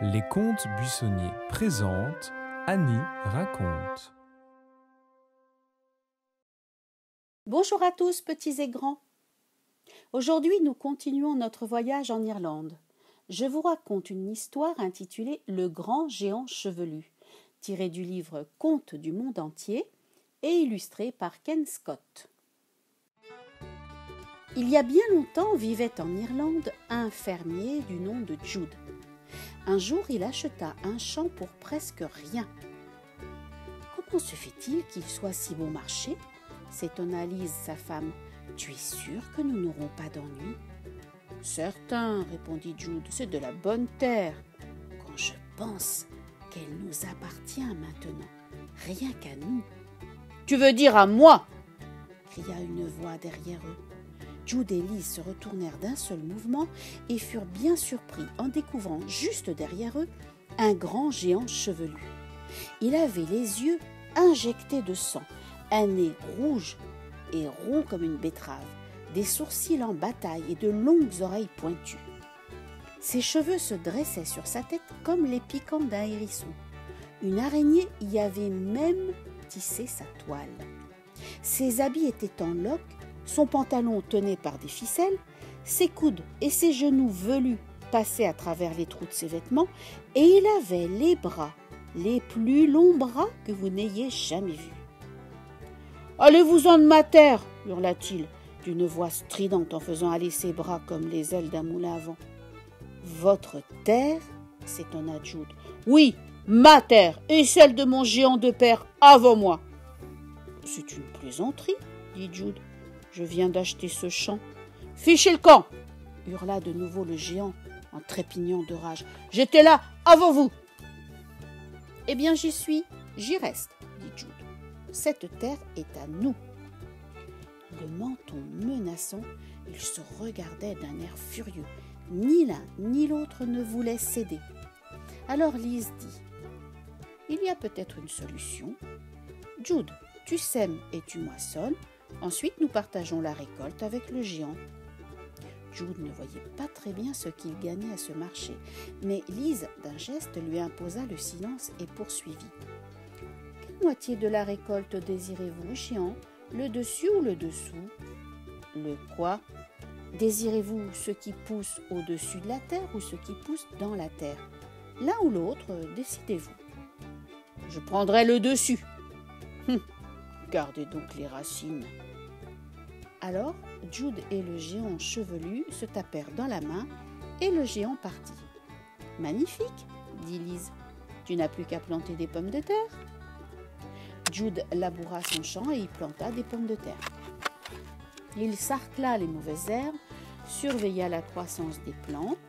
Les contes buissonniers présentent Annie raconte. Bonjour à tous, petits et grands. Aujourd'hui, nous continuons notre voyage en Irlande. Je vous raconte une histoire intitulée Le grand géant chevelu, tirée du livre Contes du monde entier et illustrée par Ken Scott. Il y a bien longtemps vivait en Irlande un fermier du nom de Jude. Un jour, il acheta un champ pour presque rien. Comment se fait-il qu'il soit si bon marché ? S'étonna Lise, sa femme. Tu es sûre que nous n'aurons pas d'ennui ? Certain, répondit Jude, c'est de la bonne terre. Quand je pense qu'elle nous appartient maintenant, rien qu'à nous. Tu veux dire à moi ? Cria une voix derrière eux. Jude et Lise se retournèrent d'un seul mouvement et furent bien surpris en découvrant juste derrière eux un grand géant chevelu. Il avait les yeux injectés de sang, un nez rouge et rond comme une betterave, des sourcils en bataille et de longues oreilles pointues. Ses cheveux se dressaient sur sa tête comme les piquants d'un hérisson. Une araignée y avait même tissé sa toile. Ses habits étaient en loques, son pantalon tenait par des ficelles, ses coudes et ses genoux velus passaient à travers les trous de ses vêtements, et il avait les bras, les plus longs bras que vous n'ayez jamais vus. « Allez-vous-en de ma terre !» hurla-t-il, d'une voix stridente en faisant aller ses bras comme les ailes d'un moulin à vent. « Votre terre ?» s'étonna Jude. « Oui, ma terre et celle de mon géant de père avant moi. »« C'est une plaisanterie, » dit Jude. « Je viens d'acheter ce champ. »« Fichez le camp !» hurla de nouveau le géant en trépignant de rage. « J'étais là avant vous !»« Eh bien, j'y suis, j'y reste, » dit Jude. « Cette terre est à nous. » Le menton menaçant, ils se regardaient d'un air furieux. Ni l'un ni l'autre ne voulait céder. Alors Lise dit « Il y a peut-être une solution. Jude, tu sèmes et tu moissonnes. Ensuite, nous partageons la récolte avec le géant. » Jude ne voyait pas très bien ce qu'il gagnait à ce marché, mais Lise, d'un geste, lui imposa le silence et poursuivit. « Quelle moitié de la récolte désirez-vous, géant ? Le dessus ou le dessous ? » « Le quoi ? Désirez-vous ce qui pousse au-dessus de la terre ou ce qui pousse dans la terre ? L'un ou l'autre, décidez-vous. »« Je prendrai le dessus. » Gardez donc les racines. Alors, Jude et le géant chevelu se tapèrent dans la main et le géant partit. « Magnifique, » dit Lise. « Tu n'as plus qu'à planter des pommes de terre. » Jude laboura son champ et y planta des pommes de terre. Il sarcla les mauvaises herbes, surveilla la croissance des plantes.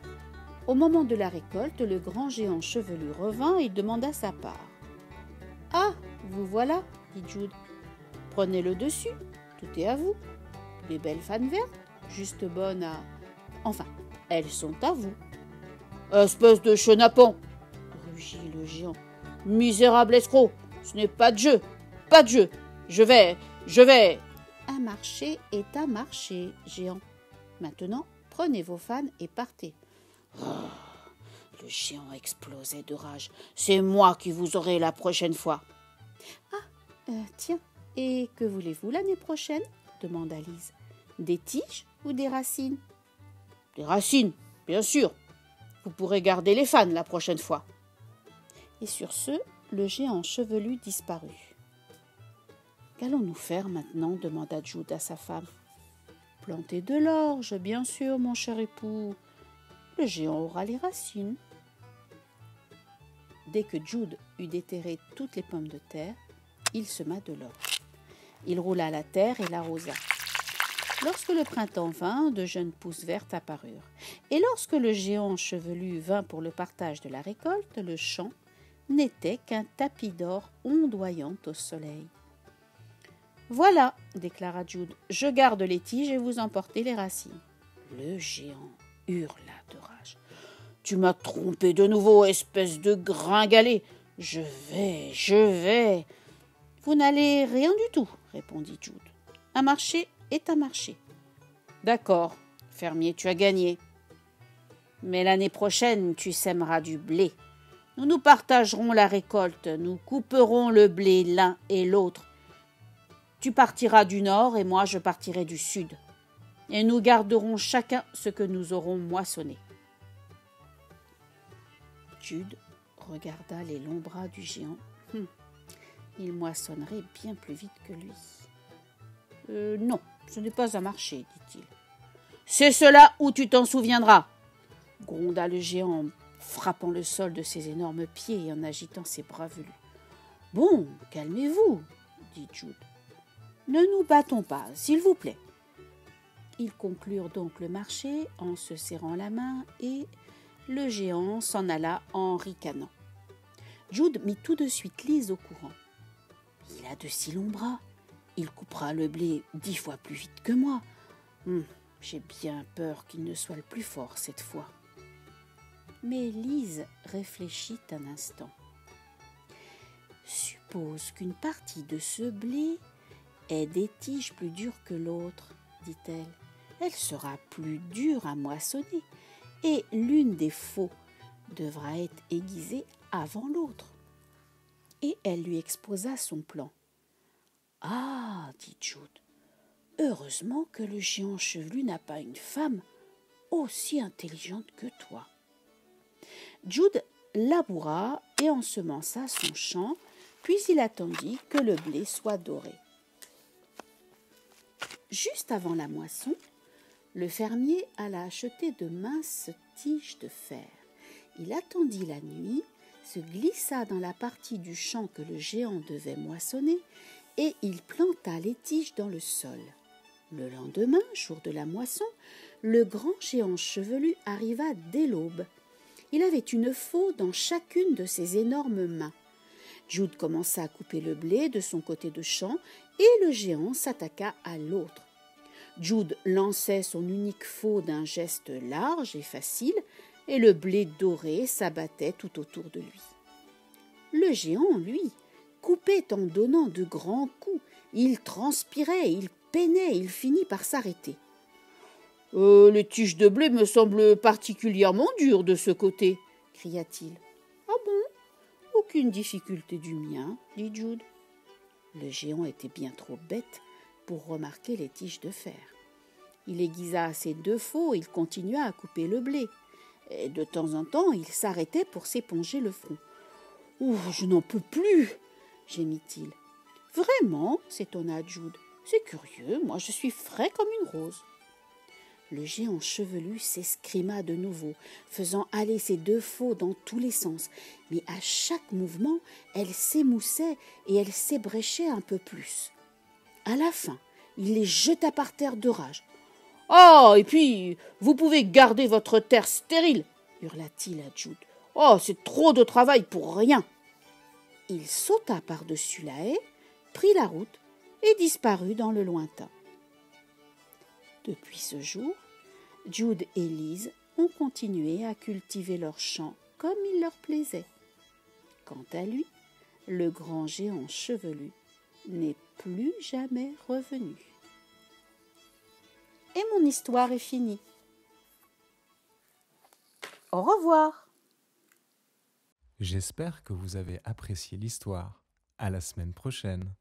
Au moment de la récolte, le grand géant chevelu revint et demanda sa part. « Ah, vous voilà, » dit Jude. « Prenez le dessus, tout est à vous. Les belles fanes vertes, juste bonnes à... Enfin, elles sont à vous. »« Espèce de chenapan !» rugit le géant. « Misérable escroc, ce n'est pas de jeu, pas de jeu. Je vais... » Un marché est un marché, géant. Maintenant, prenez vos fans et partez. Oh, le géant explosait de rage. C'est moi qui vous aurai la prochaine fois. Tiens, et que voulez-vous l'année prochaine ? Demanda Lise. Des tiges ou des racines ? Des racines, bien sûr. Vous pourrez garder les fans la prochaine fois. Et sur ce, le géant chevelu disparut. Qu'allons-nous faire maintenant ? Demanda Jude à sa femme. Planter de l'orge, bien sûr, mon cher époux. Le géant aura les racines. Dès que Jude eut déterré toutes les pommes de terre, il sema de l'orge. Il roula la terre et l'arrosa. Lorsque le printemps vint, de jeunes pousses vertes apparurent. Et lorsque le géant chevelu vint pour le partage de la récolte, le champ n'était qu'un tapis d'or ondoyant au soleil. « Voilà, » déclara Jude, « je garde les tiges et vous emportez les racines. » Le géant hurla de rage. « Tu m'as trompé de nouveau, espèce de gringalet. Je vais. » « Vous n'allez rien du tout, » répondit Jude. « Un marché est un marché. »« D'accord, fermier, tu as gagné. » Mais l'année prochaine, tu sèmeras du blé. Nous partagerons la récolte, nous couperons le blé l'un et l'autre. Tu partiras du nord et moi je partirai du sud. Et nous garderons chacun ce que nous aurons moissonné. » Jude regarda les longs bras du géant. Il moissonnerait bien plus vite que lui. Non, ce n'est pas un marché, dit-il. C'est cela où tu t'en souviendras, gronda le géant en frappant le sol de ses énormes pieds et en agitant ses bras velus. Bon, calmez-vous, dit Jude. Ne nous battons pas, s'il vous plaît. Ils conclurent donc le marché en se serrant la main et le géant s'en alla en ricanant. Jude mit tout de suite Lise au courant. Il a de si longs bras. Il coupera le blé 10 fois plus vite que moi. J'ai bien peur qu'il ne soit le plus fort cette fois. Mais Lise réfléchit un instant. Suppose qu'une partie de ce blé ait des tiges plus dures que l'autre, dit-elle. Elle sera plus dure à moissonner et l'une des faux devra être aiguisée avant l'autre. Et elle lui exposa son plan. « Ah, dit Jude, heureusement que le géant chevelu n'a pas une femme aussi intelligente que toi. » Jude laboura et ensemença son champ, puis il attendit que le blé soit doré. Juste avant la moisson, le fermier alla acheter de minces tiges de fer. Il attendit la nuit, se glissa dans la partie du champ que le géant devait moissonner et il planta les tiges dans le sol. Le lendemain, jour de la moisson, le grand géant chevelu arriva dès l'aube. Il avait une faux dans chacune de ses énormes mains. Jude commença à couper le blé de son côté de champ et le géant s'attaqua à l'autre. Jude lançait son unique faux d'un geste large et facile et le blé doré s'abattait tout autour de lui. Le géant, lui, coupait en donnant de grands coups. Il transpirait, il peinait, il finit par s'arrêter. « Les tiges de blé me semblent particulièrement dures de ce côté, » cria-t-il. « Ah bon ? Aucune difficulté du mien, » dit Jude. Le géant était bien trop bête pour remarquer les tiges de fer. Il aiguisa ses 2 faux et il continua à couper le blé. Et de temps en temps, il s'arrêtait pour s'éponger le front. « Ouh, je n'en peux plus !» gémit-il. « Vraiment ?» s'étonna Jude. « C'est curieux, moi je suis frais comme une rose. » Le géant chevelu s'escrima de nouveau, faisant aller ses 2 faux dans tous les sens. Mais à chaque mouvement, elle s'émoussait et elle s'ébréchait un peu plus. À la fin, il les jeta par terre de rage. « Ah, et puis, vous pouvez garder votre terre stérile !» hurla-t-il à Jude. « Oh, c'est trop de travail pour rien !» Il sauta par-dessus la haie, prit la route et disparut dans le lointain. Depuis ce jour, Jude et Lise ont continué à cultiver leur champ comme il leur plaisait. Quant à lui, le grand géant chevelu n'est plus jamais revenu. Et mon histoire est finie. Au revoir. J'espère que vous avez apprécié l'histoire. À la semaine prochaine.